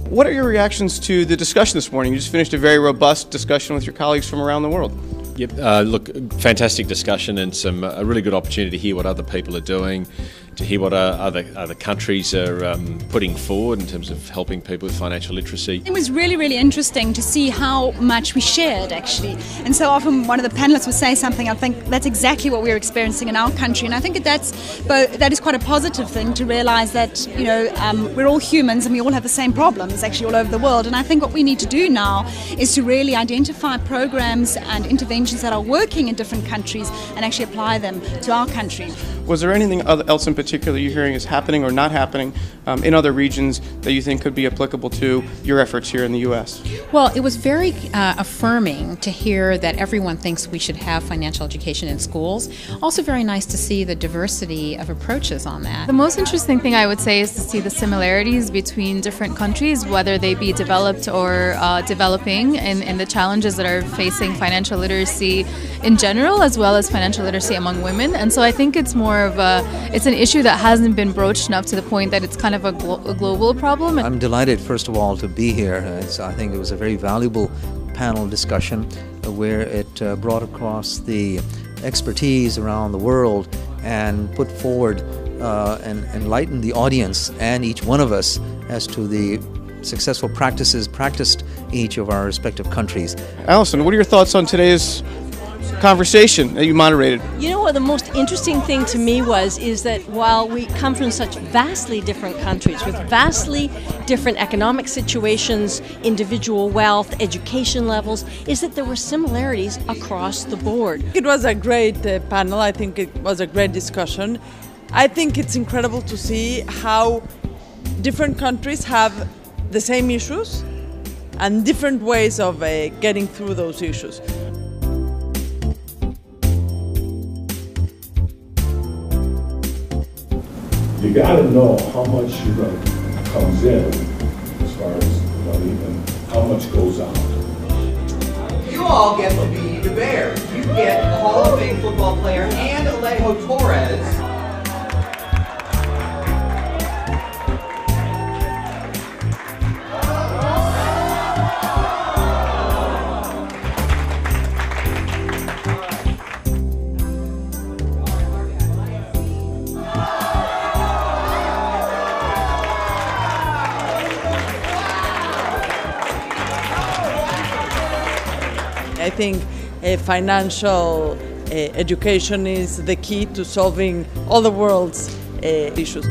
What are your reactions to the discussion this morning? You just finished a very robust discussion with your colleagues from around the world. Yep, look, fantastic discussion and a really good opportunity to hear what other people are doing, to hear what other countries are putting forward in terms of helping people with financial literacy. It was really, really interesting to see how much we shared, actually. And so often one of the panelists would say something, I think that's exactly what we're experiencing in our country. And I think that is quite a positive thing, to realize that, you know, we're all humans and we all have the same problems, actually, all over the world. And I think what we need to do now is to really identify programs and interventions that are working in different countries and actually apply them to our country. Was there anything else in particular you're hearing is happening or not happening in other regions that you think could be applicable to your efforts here in the U.S.? Well, it was very affirming to hear that everyone thinks we should have financial education in schools. Also very nice to see the diversity of approaches on that. The most interesting thing I would say is to see the similarities between different countries, whether they be developed or developing, and the challenges that are facing financial literacy in general, as well as financial literacy among women. And so I think it's more of it's an issue that hasn't been broached enough to the point that it's kind of a global problem. I'm delighted, first of all, to be here. I think it was a very valuable panel discussion where it brought across the expertise around the world and put forward and enlightened the audience and each one of us as to the successful practices practiced in each of our respective countries. Allison, what are your thoughts on today's conversation that you moderated? You know what the most interesting thing to me is that while we come from such vastly different countries with vastly different economic situations, individual wealth, education levels, is that there were similarities across the board. It was a great panel. I think it was a great discussion. I think it's incredible to see how different countries have the same issues and different ways of getting through those issues. You got to know how much comes in as far as money and how much goes out. You all get to be the Bears. You get a Hall of Fame football player and Alejo Torres. I think financial education is the key to solving all the world's issues.